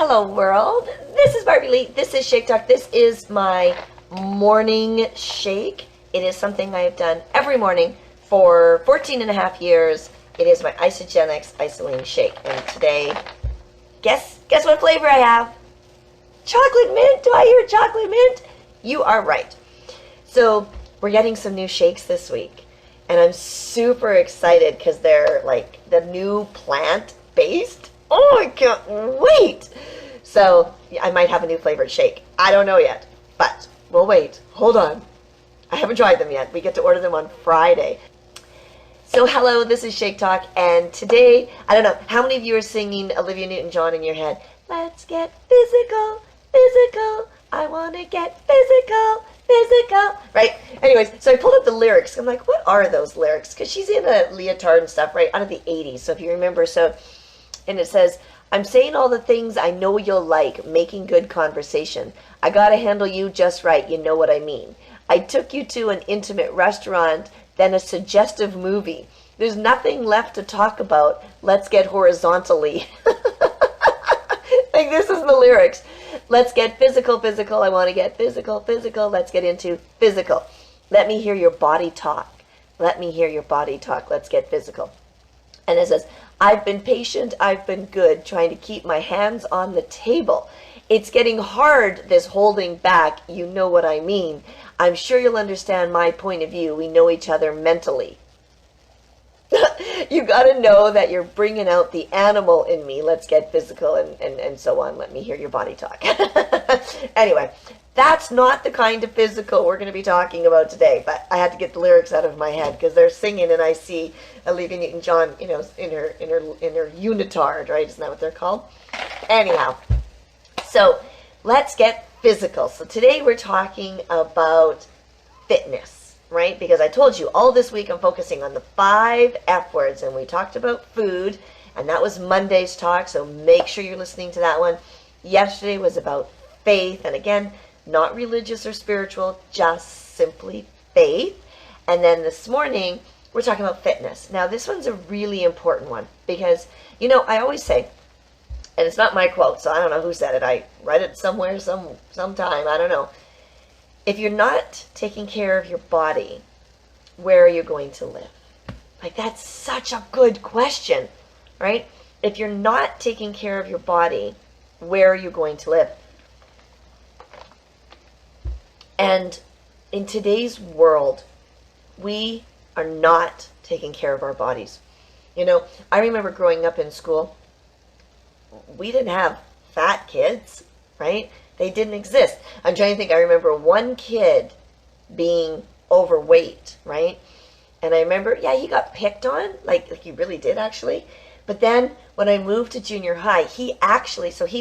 Hello world, this is Barbie Lee, this is Shake Talk. This is my morning shake. It is something I have done every morning for 14 and a half years. It is my Isogenics Isoline Shake. And today, guess what flavor I have? Chocolate mint. Do I hear chocolate mint? You are right. So we're getting some new shakes this week. And I'm super excited because they're like the new plant-based. Oh, I can't wait. So I might have a new flavored shake. I don't know yet, but we'll wait. Hold on. I haven't tried them yet. We get to order them on Friday. So hello, this is Shake Talk, and today, I don't know, how many of you are singing Olivia Newton-John in your head? Let's get physical, physical. I want to get physical, physical. Right? Anyways, so I pulled up the lyrics. I'm like, what are those lyrics? Because she's in a leotard and stuff, right, out of the 80s. So if you remember, and it says, I'm saying all the things I know you'll like, making good conversation. I gotta handle you just right, you know what I mean. I took you to an intimate restaurant, then a suggestive movie. There's nothing left to talk about. Let's get horizontally. Like, this is the lyrics. Let's get physical, physical. I want to get physical, physical. Let's get into physical. Let me hear your body talk. Let me hear your body talk. Let's get physical. And it says, I've been patient, I've been good, trying to keep my hands on the table. It's getting hard, this holding back, you know what I mean. I'm sure you'll understand my point of view. We know each other mentally. You got to know that you're bringing out the animal in me. Let's get physical and so on. Let me hear your body talk. Anyway, that's not the kind of physical we're going to be talking about today, but I had to get the lyrics out of my head because they're singing and I see Olivia Newton-John, you know, in her unitard, right? Isn't that what they're called? Anyhow, so let's get physical. So today we're talking about fitness. Right? Because I told you all this week I'm focusing on the 5 F words, and we talked about food, and that was Monday's talk, so make sure you're listening to that one. Yesterday was about faith, and again, not religious or spiritual, just simply faith. And then this morning, we're talking about fitness. Now, this one's a really important one because, you know, I always say, and it's not my quote, so I don't know who said it. I read it somewhere, sometime, I don't know. If you're not taking care of your body, where are you going to live? Like, that's such a good question, right? If you're not taking care of your body, where are you going to live? And in today's world, we are not taking care of our bodies. You know, I remember growing up in school, we didn't have fat kids, right? They didn't exist. I'm trying to think. I remember one kid being overweight, right? And I remember, yeah, he got picked on, like he really did actually. But then when I moved to junior high, he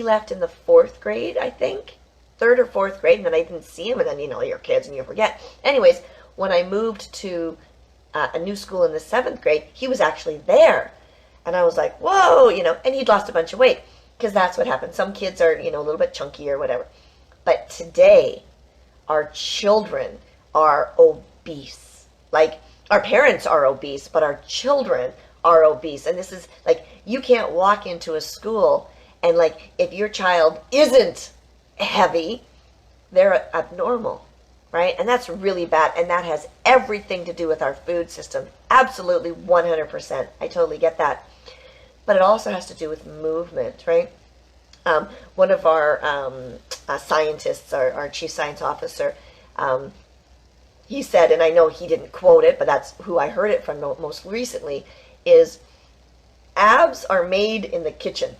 left in the 4th grade, I think, 3rd or 4th grade, and then I didn't see him. And then, you know, you're kids and you forget. Anyways, when I moved to a new school in the 7th grade, he was actually there. And I was like, whoa, you know, and he'd lost a bunch of weight. Because that's what happens. Some kids are, you know, a little bit chunky or whatever. But today, our children are obese. Like, our parents are obese, but our children are obese. And this is, like, you can't walk into a school and, like, if your child isn't heavy, they're abnormal, right? And that's really bad. And that has everything to do with our food system. Absolutely, 100%. I totally get that. But it also has to do with movement, right? One of our scientists, our chief science officer, he said, and I know he didn't quote it, but that's who I heard it from most recently, is abs are made in the kitchen.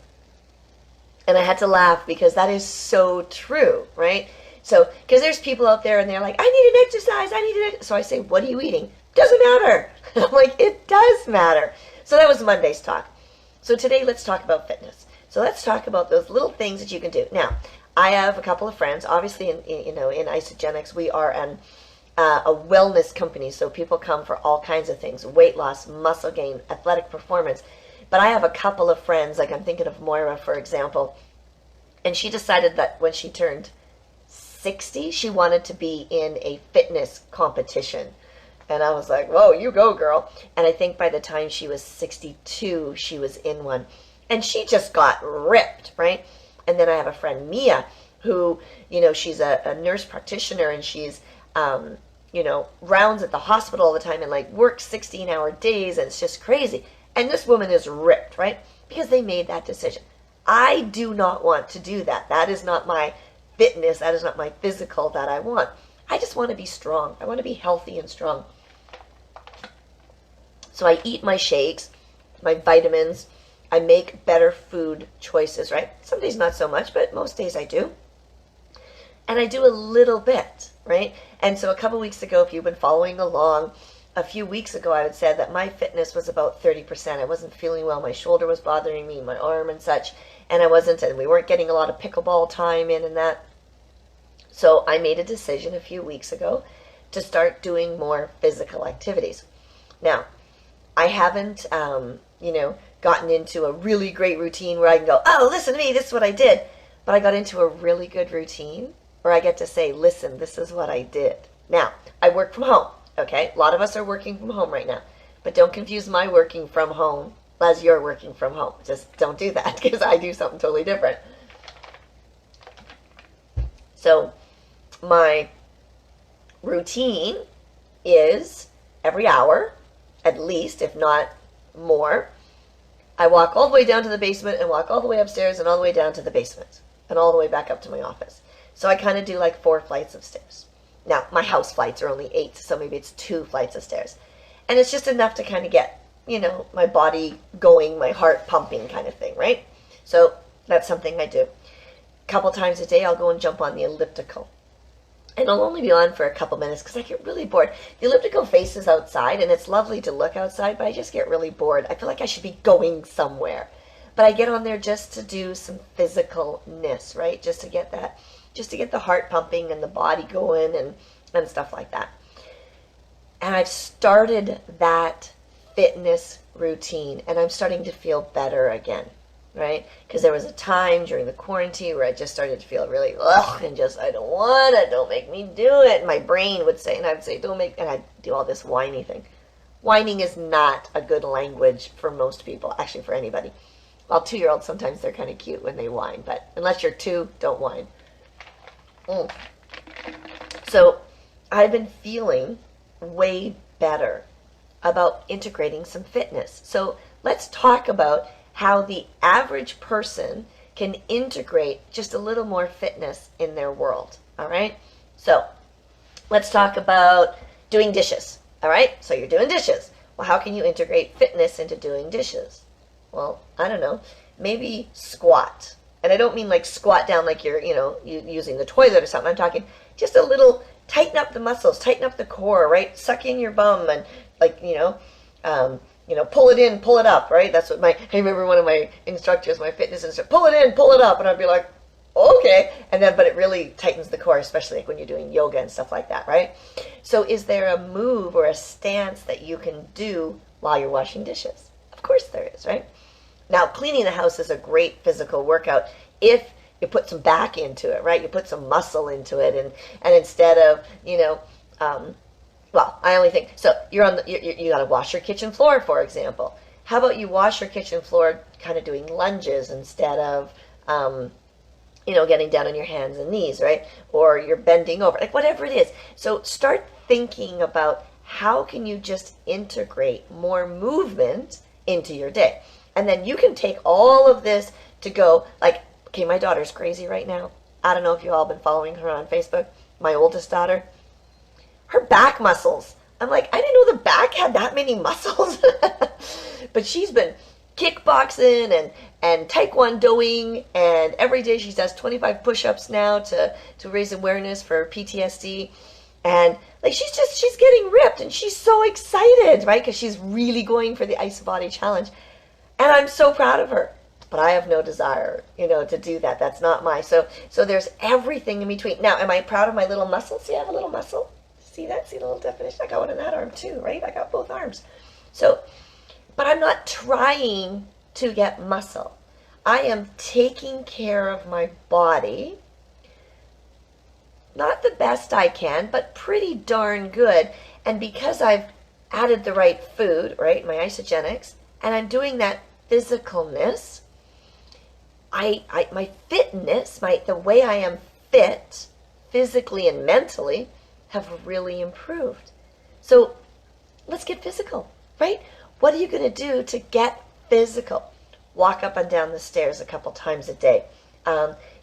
And I had to laugh because that is so true, right? So, because there's people out there and they're like, I need an exercise, So I say, what are you eating? Doesn't matter. I'm like, it does matter. So that was Monday's talk. So today, let's talk about fitness. So let's talk about those little things that you can do. Now, I have a couple of friends. Obviously, in Isogenics, we are a wellness company. So people come for all kinds of things: weight loss, muscle gain, athletic performance. But I have a couple of friends, like I'm thinking of Moira, for example, and she decided that when she turned 60, she wanted to be in a fitness competition. And I was like, whoa, you go, girl. And I think by the time she was 62, she was in one. And she just got ripped, right? And then I have a friend, Mia, who, she's a nurse practitioner, and she's, rounds at the hospital all the time and like works 16-hour days, and it's just crazy. And this woman is ripped, right? Because they made that decision. I do not want to do that. That is not my fitness. That is not my physical that I want. I just want to be strong. I want to be healthy and strong. So I eat my shakes, my vitamins. I make better food choices, right? Some days not so much, but most days I do. And I do a little bit, right? And so a couple weeks ago, if you've been following along, a few weeks ago, I would say that my fitness was about 30%. I wasn't feeling well. My shoulder was bothering me, my arm and such. And we weren't getting a lot of pickleball time in and that. So I made a decision a few weeks ago to start doing more physical activities. Now, I haven't, gotten into a really great routine where I can go, oh, listen to me, this is what I did. But I got into a really good routine where I get to say, listen, this is what I did. Now, I work from home, okay? A lot of us are working from home right now. But don't confuse my working from home as your working from home. Just don't do that, because I do something totally different. So my routine is every hour, at least, if not more, I walk all the way down to the basement and walk all the way upstairs and all the way down to the basement and all the way back up to my office. So I kind of do like 4 flights of stairs. Now, my house flights are only 8, so maybe it's 2 flights of stairs. And it's just enough to kind of get, my body going, my heart pumping kind of thing, right? So that's something I do. A couple times a day, I'll go and jump on the elliptical. And I'll only be on for a couple minutes because I get really bored. The elliptical faces outside, and it's lovely to look outside, but I just get really bored. I feel like I should be going somewhere. But I get on there just to do some physicalness, right? Just to get the heart pumping and the body going and stuff like that. And I've started that fitness routine, and I'm starting to feel better again, right? Because there was a time during the quarantine where I just started to feel really, and just, I don't want it, don't make me do it. And my brain would say, and I would say, and I'd do all this whiny thing. Whining is not a good language for most people, actually for anybody. Well, 2-year-olds, sometimes they're kind of cute when they whine, but unless you're 2, don't whine. So I've been feeling way better about integrating some fitness. So let's talk about how the average person can integrate just a little more fitness in their world. All right. So let's talk about doing dishes. All right. So you're doing dishes. Well, how can you integrate fitness into doing dishes? Well, I don't know. Maybe squat. And I don't mean like squat down like you're, using the toilet or something. I'm talking just a little, tighten up the muscles, tighten up the core, right? Suck in your bum and like, pull it in, pull it up, right? That's what I remember one of my instructors, my fitness instructor, pull it in, pull it up. And I'd be like, okay. But it really tightens the core, especially like when you're doing yoga and stuff like that, right? So is there a move or a stance that you can do while you're washing dishes? Of course there is, right? Now, cleaning the house is a great physical workout if you put some back into it, right? You put some muscle into it, and instead of, I only think, so you got to wash your kitchen floor, for example. How about you wash your kitchen floor kind of doing lunges instead of, getting down on your hands and knees, right? Or you're bending over, like whatever it is. So start thinking about how can you just integrate more movement into your day. And then you can take all of this to go, like, okay, my daughter's crazy right now. I don't know if you all been following her on Facebook. My oldest daughter, her back muscles. I'm like, I didn't know the back had that many muscles. But she's been kickboxing and taekwondoing, and every day she does 25 push-ups now to raise awareness for PTSD. And like she's getting ripped, and she's so excited, right? Because she's really going for the Ice Body Challenge. And I'm so proud of her. But I have no desire, to do that. That's not so there's everything in between. Now, am I proud of my little muscle? See, I have a little muscle. See that? See the little definition? I got one in that arm too, right? I got both arms. So, but I'm not trying to get muscle. I am taking care of my body. Not the best I can, but pretty darn good. And because I've added the right food, right, my isogenics, and I'm doing that physicalness, my fitness, the way I am fit, physically and mentally, have really improved. So let's get physical, right? What are you going to do to get physical? Walk up and down the stairs a couple times a day.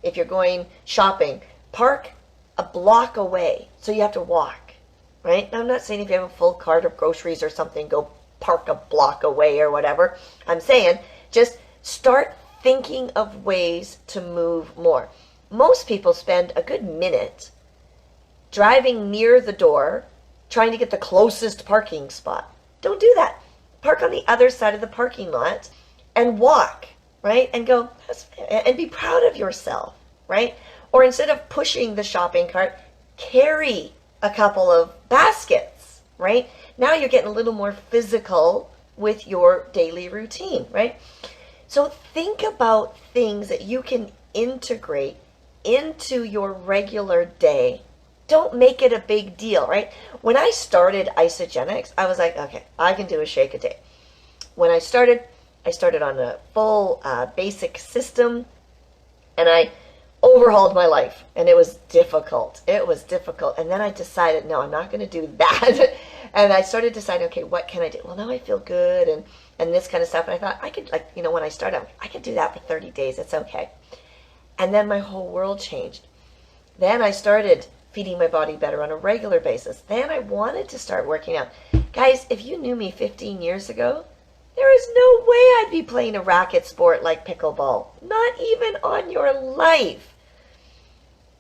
If you're going shopping, park a block away, so you have to walk, right? Now, I'm not saying if you have a full cart of groceries or something, go park a block away or whatever. I'm saying just start thinking of ways to move more. Most people spend a good minute driving near the door, trying to get the closest parking spot. Don't do that. Park on the other side of the parking lot and walk, right? And go, and be proud of yourself, right? Or instead of pushing the shopping cart, carry a couple of baskets, right? Now you're getting a little more physical with your daily routine, right? So think about things that you can integrate into your regular day. Don't make it a big deal, right? When I started Isogenics, I was like, okay, I can do a shake a day. When I started on a full basic system, and I overhauled my life, and it was difficult. It was difficult. And then I decided, no, I'm not going to do that. And I started deciding, okay, what can I do? Well, now I feel good and this kind of stuff. And I thought I could, when I started, I could do that for 30 days. It's okay. And then my whole world changed. Then I started feeding my body better on a regular basis. Then I wanted to start working out. Guys, if you knew me 15 years ago, there is no way I'd be playing a racket sport like pickleball. Not even on your life.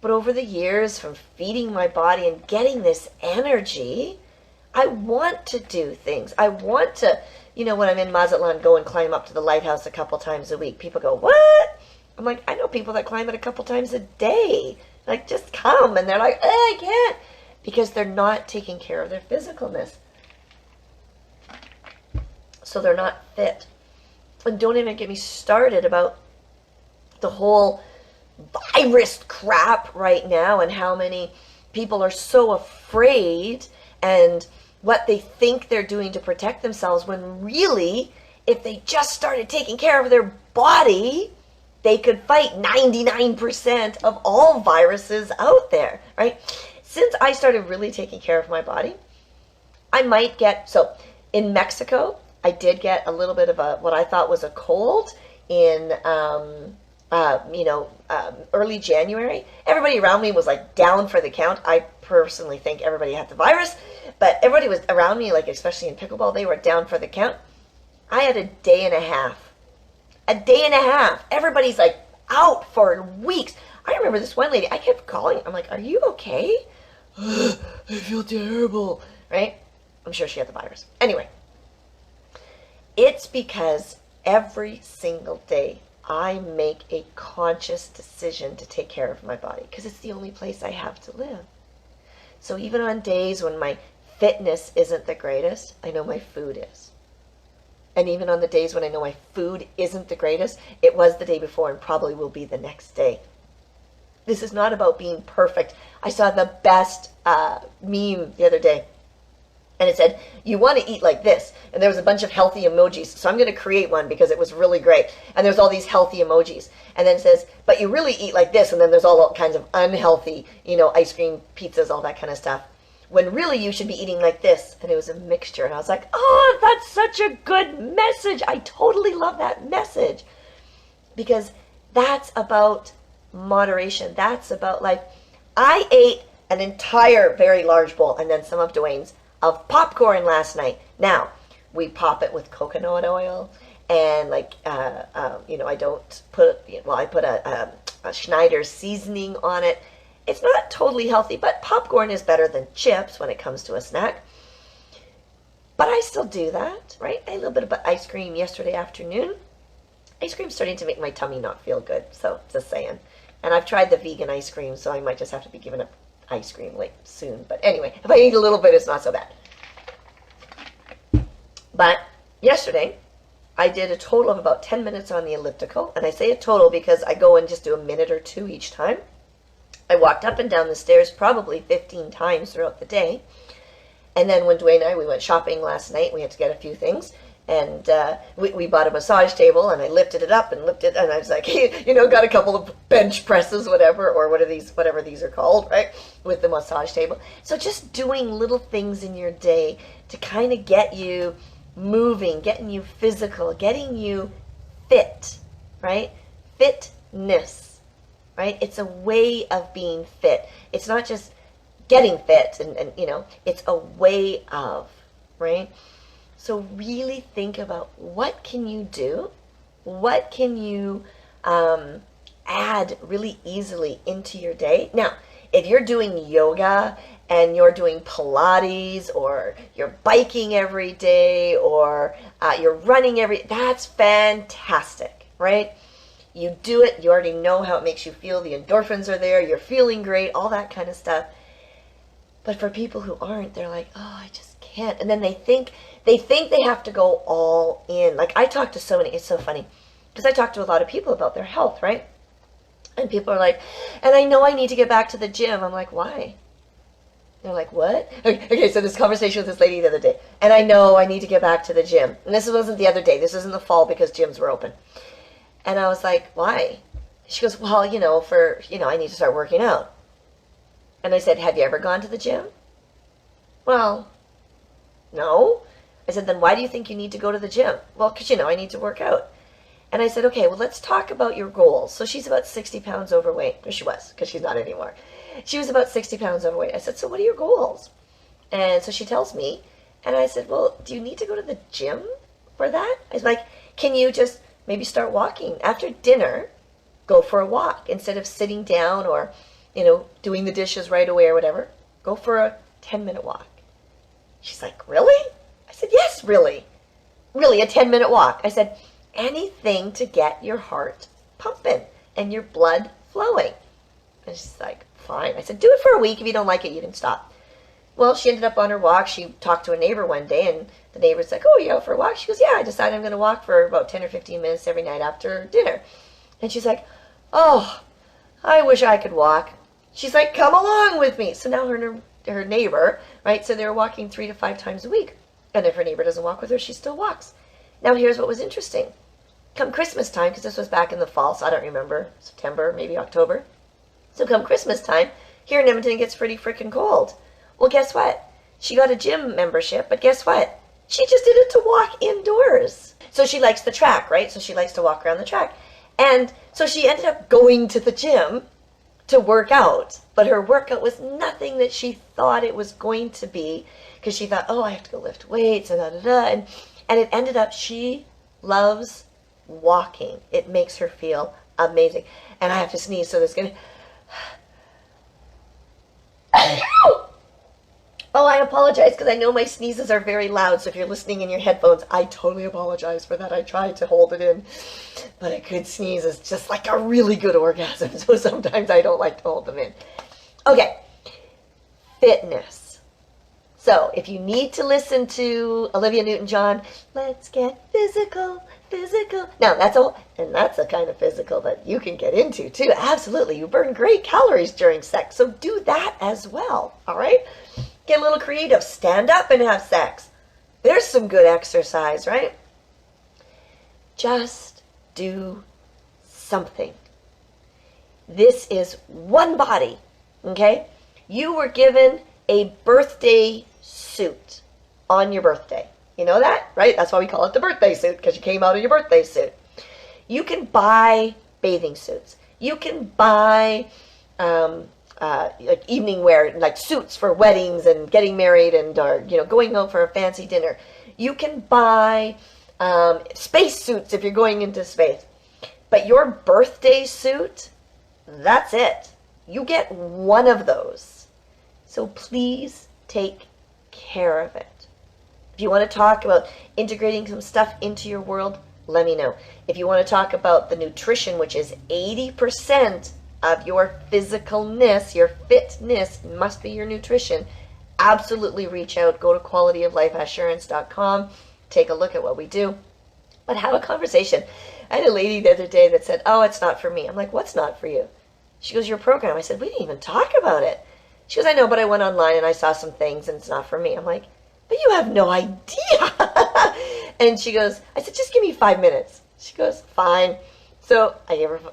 But over the years, from feeding my body and getting this energy, I want to do things. I want to, when I'm in Mazatlan, go and climb up to the lighthouse a couple times a week. People go, what? I'm like, I know people that climb it a couple times a day. Like, just come. And they're like, I can't. Because they're not taking care of their physicalness. So they're not fit. And don't even get me started about the whole virus crap right now and how many people are so afraid and what they think they're doing to protect themselves, when really, if they just started taking care of their body, they could fight 99% of all viruses out there, right? Since I started really taking care of my body, I might get, so in Mexico, I did get a little bit of what I thought was a cold in, early January. Everybody around me was like down for the count. I personally think everybody had the virus, but everybody was around me, like especially in pickleball, they were down for the count. I had a day and a half. A day and a half. Everybody's like out for weeks. I remember this one lady, I kept calling. I'm like, are you okay? I feel terrible, right? I'm sure she had the virus. Anyway. It's because every single day I make a conscious decision to take care of my body, because it's the only place I have to live. So even on days when my fitness isn't the greatest, I know my food is. And even on the days when I know my food isn't the greatest, it was the day before and probably will be the next day. This is not about being perfect. I saw the best meme the other day. And it said, you want to eat like this. And there was a bunch of healthy emojis. So I'm going to create one because it was really great. And there's all these healthy emojis. And then it says, but you really eat like this. And then there's all kinds of unhealthy, ice cream, pizzas, all that kind of stuff. When really you should be eating like this. And it was a mixture. And I was like, oh, that's such a good message. I totally love that message. Because that's about moderation. That's about I ate an entire very large bowl and then some of Dwayne's of popcorn last night. Now, we pop it with coconut oil, and I don't put, I put a Schneider seasoning on it. It's not totally healthy, but popcorn is better than chips when it comes to a snack. But I still do that, right? I had a little bit of ice cream yesterday afternoon. Ice cream's starting to make my tummy not feel good, so just saying. And I've tried the vegan ice cream, so I might just have to be giving up ice cream soon. But anyway, if I eat a little bit, it's not so bad. But yesterday, I did a total of about 10 minutes on the elliptical. And I say a total because I go and just do a minute or two each time. I walked up and down the stairs probably 15 times throughout the day. And then when Dwayne and I, we went shopping last night. We had to get a few things. And we bought a massage table, and I lifted it up and lifted, and I was like, got a couple of bench presses, whatever, or whatever these are called, right, with the massage table. So just doing little things in your day to kind of get you moving, getting you physical, getting you fit, right? Fitness, right? It's a way of being fit. It's not just getting fit, and it's a way of, right? So really think about what can you do? What can you add really easily into your day? Now, if you're doing yoga and you're doing Pilates, or you're biking every day, or you're running that's fantastic, right? You do it, you already know how it makes you feel, the endorphins are there, you're feeling great, all that kind of stuff. But for people who aren't, they're like, oh, I just can't. And then they think they have to go all in. Like, I talk to so many, it's so funny, because I talk to a lot of people about their health, right? And people are like, and I know I need to get back to the gym. I'm like, why? They're like, what? Okay, so this conversation with this lady the other day, and I know I need to get back to the gym. And this wasn't the other day. This was in the fall because gyms were open. And I was like, why? She goes, well, I need to start working out. And I said, have you ever gone to the gym? Well, no. I said, then why do you think you need to go to the gym? Well, because, I need to work out. And I said, okay, well, let's talk about your goals. So she's about 60 pounds overweight. Or she was, because she's not anymore. She was about 60 pounds overweight. I said, so what are your goals? And so she tells me, and I said, well, do you need to go to the gym for that? I was like, can you just maybe start walking? After dinner, go for a walk. Instead of sitting down or, doing the dishes right away or whatever, go for a 10-minute walk. She's like, really? I said, yes, really. Really, a 10-minute walk. I said, anything to get your heart pumping and your blood flowing. And she's like, fine. I said, do it for a week. If you don't like it, you can stop. Well, she ended up on her walk. She talked to a neighbor one day, and the neighbor's like, oh, you out for a walk? She goes, yeah, I decided I'm going to walk for about 10 or 15 minutes every night after dinner. And she's like, oh, I wish I could walk. She's like, come along with me. So now her neighbor, right, so they're walking 3 to 5 times a week. And if her neighbor doesn't walk with her, she still walks. Now, here's what was interesting. Come Christmas time, because this was back in the fall, so I don't remember, September, maybe October. So come Christmas time, here in Edmonton, it gets pretty freaking cold. Well, guess what? She got a gym membership, but guess what? She just did it to walk indoors. So she likes the track, right? So she likes to walk around the track. And so she ended up going to the gym to work out. But her workout was nothing that she thought it was going to be, because she thought, oh, I have to go lift weights, and da-da-da. And it ended up, she loves walking. It makes her feel amazing. And I have to sneeze, so there's going to... Oh, I apologize, because I know my sneezes are very loud, so if you're listening in your headphones, I totally apologize for that. I tried to hold it in, but a good sneeze is just like a really good orgasm, so sometimes I don't like to hold them in. Okay, fitness. So if you need to listen to Olivia Newton-John, let's get physical, physical. Now, that's a kind of physical that you can get into, too. Absolutely, you burn great calories during sex, so do that as well, all right? Get a little creative. Stand up and have sex. There's some good exercise, right? Just do something. This is one body, okay? You were given a birthday suit on your birthday. You know that, right? That's why we call it the birthday suit, because you came out in your birthday suit. You can buy bathing suits. You can buy like evening wear, like suits for weddings and getting married and going out for a fancy dinner. You can buy space suits if you're going into space. But your birthday suit, that's it. You get one of those. So please take care of it. If you want to talk about integrating some stuff into your world, let me know. If you want to talk about the nutrition, which is 80% of your physicalness, your fitness must be your nutrition, absolutely reach out. Go to qualityoflifeassurance.com. Take a look at what we do. But have a conversation. I had a lady the other day that said, oh, it's not for me. I'm like, what's not for you? She goes, your program. I said, we didn't even talk about it. She goes, I know, but I went online and I saw some things and it's not for me. I'm like, but you have no idea. And she goes, I said, just give me 5 minutes. She goes, fine. So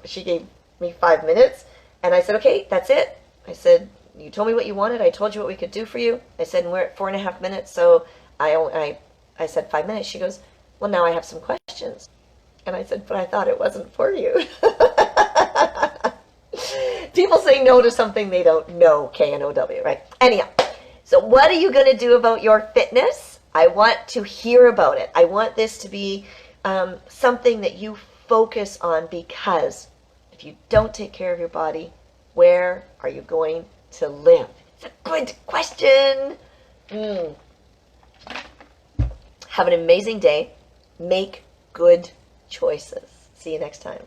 she gave me 5 minutes, and I said, okay, that's it. I said, you told me what you wanted. I told you what we could do for you. I said, and we're at 4.5 minutes, so I said 5 minutes. She goes, well, now I have some questions. And I said, but I thought it wasn't for you. People say no to something they don't know, K-N-O-W, right? Anyhow, so what are you going to do about your fitness? I want to hear about it. I want this to be something that you focus on, because if you don't take care of your body, where are you going to live? It's a good question. Have an amazing day. Make good choices. See you next time.